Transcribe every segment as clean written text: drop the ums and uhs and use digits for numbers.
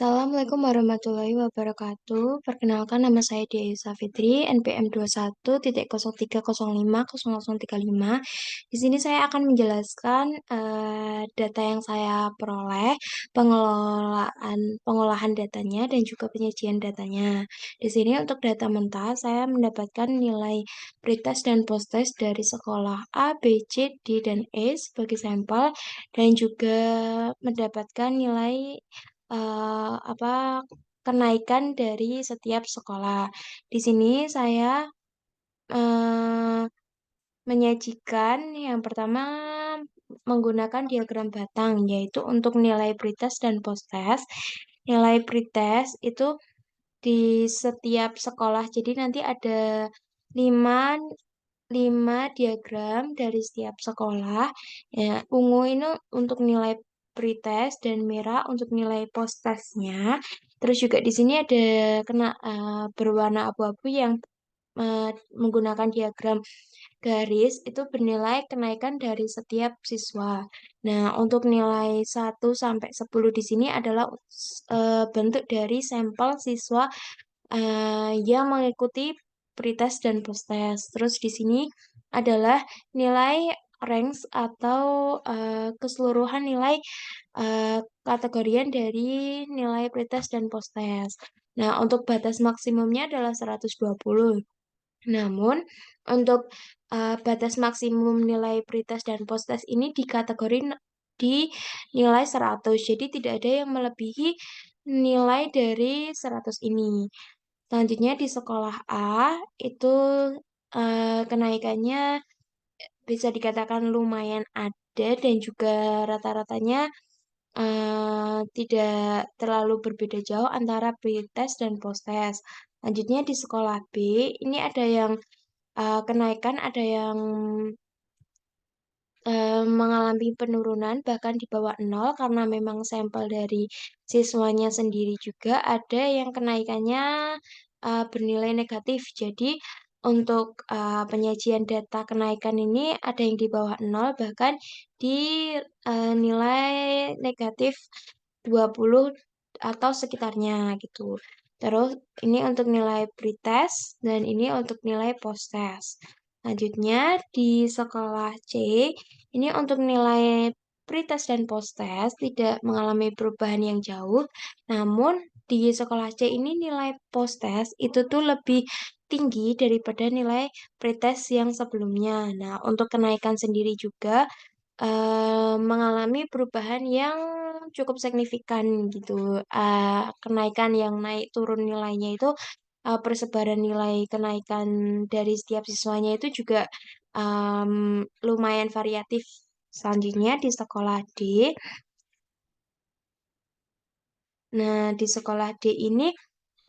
Assalamualaikum warahmatullahi wabarakatuh. Perkenalkan nama saya Dia Safitri, NPM 21.03050035. Di sini saya akan menjelaskan data yang saya peroleh, pengolahan datanya dan juga penyajian datanya. Di sini untuk data mentah saya mendapatkan nilai pretest dan posttest dari sekolah A, B, C, D, dan E sebagai sampel dan juga mendapatkan nilai kenaikan dari setiap sekolah. Di sini saya eh, menyajikan yang pertama menggunakan diagram batang, yaitu untuk nilai pretest dan posttest. Nilai pretest itu di setiap sekolah, jadi nanti ada 5 5 diagram dari setiap sekolah. Ya, ungu ini untuk nilai pretest dan merah untuk nilai post-testnya. Terus juga di sini ada berwarna abu-abu yang menggunakan diagram garis itu bernilai kenaikan dari setiap siswa. Nah, untuk nilai 1 sampai 10 di sini adalah bentuk dari sampel siswa yang mengikuti pretest dan posttest. Terus di sini adalah nilai ranks atau keseluruhan nilai kategorian dari nilai pretest dan posttest. Nah, untuk batas maksimumnya adalah 120. Namun, untuk batas maksimum nilai pretest dan posttest ini di nilai 100. Jadi tidak ada yang melebihi nilai dari 100 ini. Selanjutnya di sekolah A itu kenaikannya bisa dikatakan lumayan ada dan juga rata-ratanya tidak terlalu berbeda jauh antara pretest dan posttest. Lanjutnya di sekolah B ini ada yang kenaikan, ada yang mengalami penurunan bahkan di bawah nol karena memang sampel dari siswanya sendiri juga ada yang kenaikannya bernilai negatif. Jadi untuk penyajian data kenaikan ini ada yang di bawah nol bahkan di nilai negatif 20 atau sekitarnya gitu. Terus ini untuk nilai pretest dan ini untuk nilai posttest. Selanjutnya di sekolah C, ini untuk nilai pretest dan posttest tidak mengalami perubahan yang jauh, namun di sekolah C ini nilai posttest itu tuh lebih tinggi daripada nilai pretest yang sebelumnya. Nah, untuk kenaikan sendiri juga mengalami perubahan yang cukup signifikan gitu. Kenaikan yang naik turun nilainya itu persebaran nilai kenaikan dari setiap siswanya itu juga lumayan variatif. Selanjutnya di sekolah D. Nah, di sekolah D ini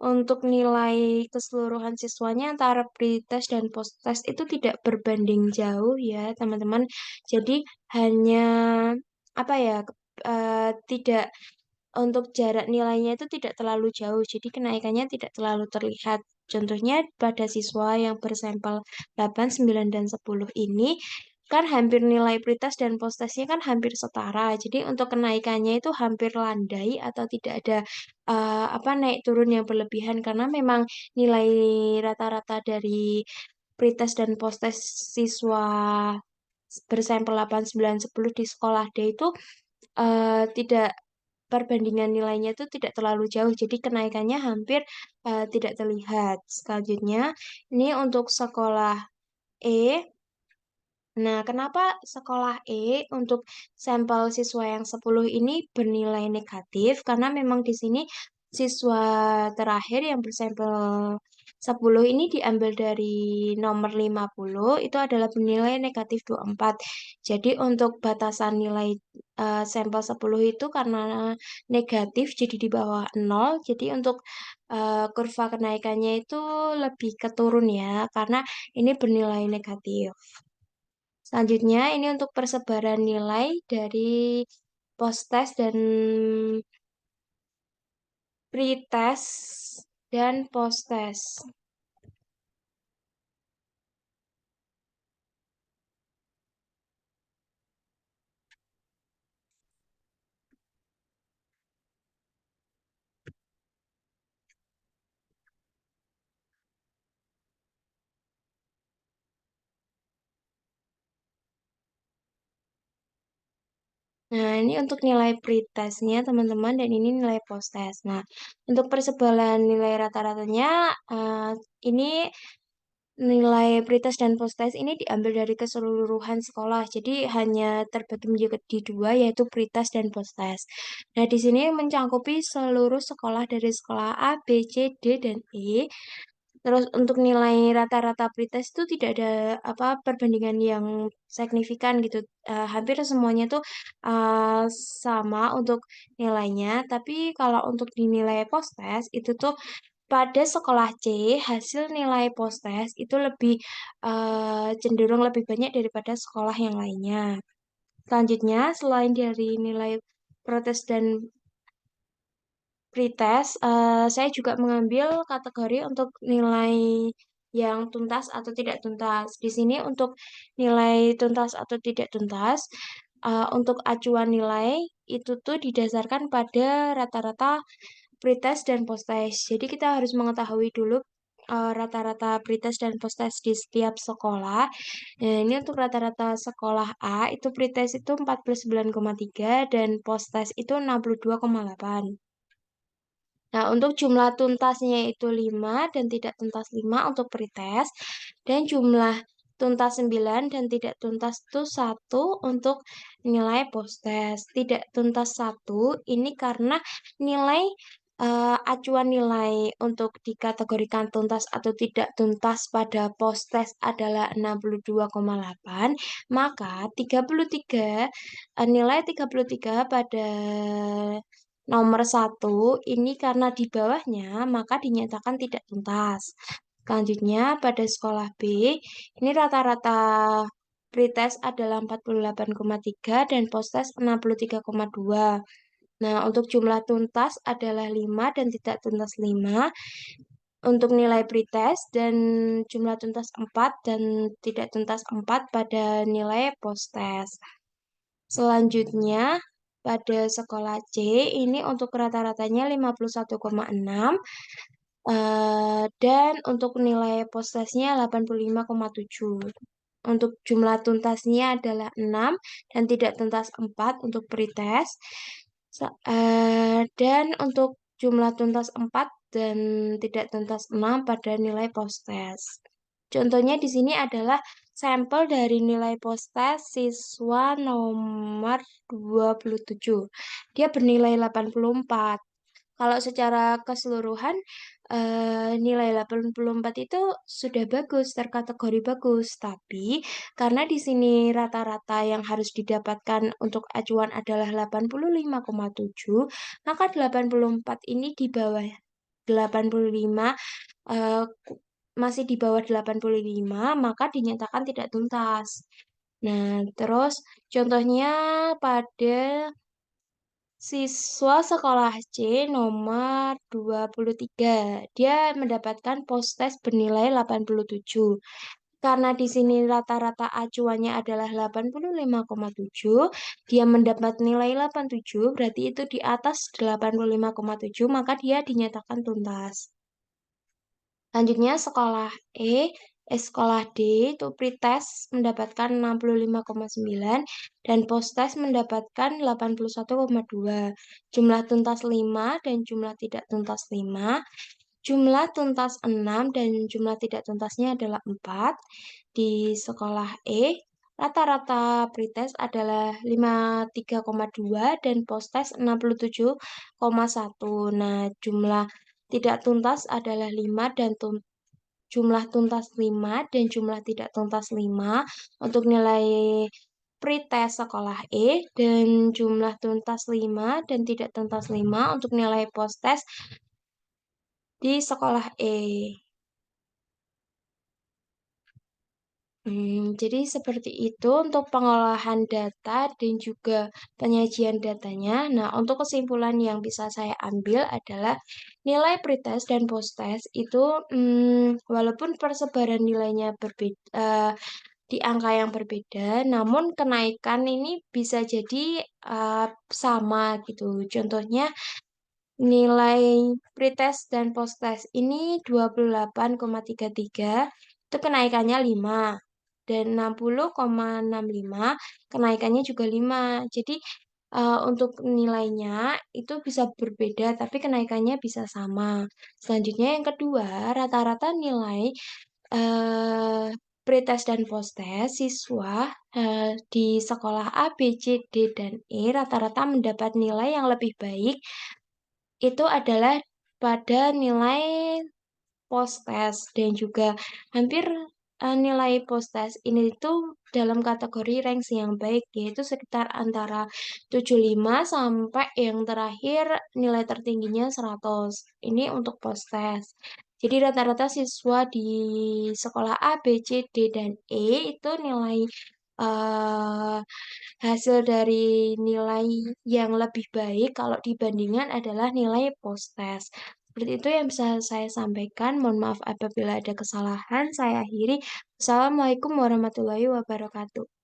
untuk nilai keseluruhan siswanya antara pretest dan posttest itu tidak berbanding jauh ya, teman-teman. Jadi hanya apa ya, tidak untuk jarak nilainya itu tidak terlalu jauh, jadi kenaikannya tidak terlalu terlihat. Contohnya pada siswa yang bersampel 8, 9, dan 10 ini, kan hampir nilai pretest dan posttestnya kan hampir setara. Jadi untuk kenaikannya itu hampir landai atau tidak ada naik turun yang berlebihan karena memang nilai rata-rata dari pretest dan posttest siswa bersampel 8, 9, 10 di sekolah D itu tidak perbandingan nilainya itu tidak terlalu jauh, jadi kenaikannya hampir tidak terlihat. Selanjutnya, ini untuk sekolah E. Nah, kenapa sekolah E untuk sampel siswa yang 10 ini bernilai negatif? Karena memang di sini siswa terakhir yang bersampel 10 ini diambil dari nomor 50, itu adalah bernilai negatif 24. Jadi untuk batasan nilai sampel 10 itu karena negatif jadi di bawah nol. Jadi untuk kurva kenaikannya itu lebih keturun ya, karena ini bernilai negatif. Selanjutnya, ini untuk persebaran nilai dari post-test dan pre-test dan post-test. Nah, ini untuk nilai pretestnya teman-teman dan ini nilai posttest. Nah, untuk persebaran nilai rata-ratanya ini nilai pretest dan posttest ini diambil dari keseluruhan sekolah. Jadi hanya terbagi menjadi dua yaitu pretest dan posttest. Nah, di sini mencakupi seluruh sekolah dari sekolah A, B, C, D, dan E. Terus untuk nilai rata-rata pretest itu tidak ada apa perbandingan yang signifikan gitu. Hampir semuanya tuh eh, sama untuk nilainya. Tapi kalau untuk dinilai posttest itu tuh pada sekolah C hasil nilai posttest itu lebih cenderung lebih banyak daripada sekolah yang lainnya. Selanjutnya, selain dari nilai protes dan pretest, saya juga mengambil kategori untuk nilai yang tuntas atau tidak tuntas. Di sini untuk nilai tuntas atau tidak tuntas, untuk acuan nilai itu tuh didasarkan pada rata-rata pretest dan posttest. Jadi kita harus mengetahui dulu rata-rata pretest dan posttest di setiap sekolah. Nah, ini untuk rata-rata sekolah A itu pretest itu 49,3 dan posttest itu 62,8. Nah, untuk jumlah tuntasnya itu 5 dan tidak tuntas 5 untuk pretest dan jumlah tuntas 9 dan tidak tuntas itu 1 untuk nilai posttest. Tidak tuntas 1 ini karena nilai acuan nilai untuk dikategorikan tuntas atau tidak tuntas pada posttest adalah 62,8, maka 33 nilai 33 pada nomor satu ini karena di bawahnya maka dinyatakan tidak tuntas. Selanjutnya pada sekolah B ini rata-rata pretest adalah 48,3 dan posttest 63,2. Nah, untuk jumlah tuntas adalah 5 dan tidak tuntas 5 untuk nilai pretest dan jumlah tuntas 4 dan tidak tuntas 4 pada nilai posttest. Selanjutnya, pada sekolah C ini untuk rata-ratanya 51,6 dan untuk nilai postasnya 85,7. Untuk jumlah tuntasnya adalah 6 dan tidak tuntas 4 untuk pretest. Dan untuk jumlah tuntas 4 dan tidak tuntas 6 pada nilai posttest. Contohnya di sini adalah sampel dari nilai posttest siswa nomor 27. Dia bernilai 84. Kalau secara keseluruhan nilai 84 itu sudah bagus, terkategori bagus. Tapi karena di sini rata-rata yang harus didapatkan untuk acuan adalah 85,7, maka 84 ini di bawah 85 eh, masih di bawah 85 maka dinyatakan tidak tuntas. Nah, terus contohnya pada siswa sekolah C nomor 23. Dia mendapatkan posttest bernilai 87. Karena di sini rata-rata acuannya adalah 85,7, dia mendapat nilai 87, berarti itu di atas 85,7, maka dia dinyatakan tuntas. Selanjutnya sekolah D itu pretest mendapatkan 65,9 dan posttest mendapatkan 81,2. Jumlah tuntas 5 dan jumlah tidak tuntas 5. Jumlah tuntas 6 dan jumlah tidak tuntasnya adalah 4. Di sekolah E, rata-rata pretest adalah 53,2 dan posttest 67,1. Nah, jumlah tidak tuntas adalah 5 dan jumlah tuntas 5 dan jumlah tidak tuntas 5 untuk nilai pretest sekolah E dan jumlah tuntas 5 dan tidak tuntas 5 untuk nilai posttest di sekolah E. Jadi seperti itu untuk pengolahan data dan juga penyajian datanya. Nah, untuk kesimpulan yang bisa saya ambil adalah nilai pretest dan posttest itu walaupun persebaran nilainya berbeda di angka yang berbeda, namun kenaikan ini bisa jadi sama gitu. Contohnya nilai pretest dan posttest ini 28,33 itu kenaikannya 5 dan 60,65 kenaikannya juga 5. Jadi untuk nilainya itu bisa berbeda, tapi kenaikannya bisa sama. Selanjutnya yang kedua, rata-rata nilai, eee, pretest dan posttest siswa, di sekolah A, B, C, D, dan E rata-rata mendapat nilai yang lebih baik itu adalah pada nilai post-test dan juga hampir, nilai post-test ini tuh dalam kategori ranking yang baik, yaitu sekitar antara 75 sampai yang terakhir nilai tertingginya 100. Ini untuk post-test. Jadi rata-rata siswa di sekolah A, B, C, D, dan E itu nilai, eee, hasil dari nilai yang lebih baik kalau dibandingkan adalah nilai post-test. Seperti itu yang bisa saya sampaikan. Mohon maaf apabila ada kesalahan. Saya akhiri. Wassalamualaikum warahmatullahi wabarakatuh.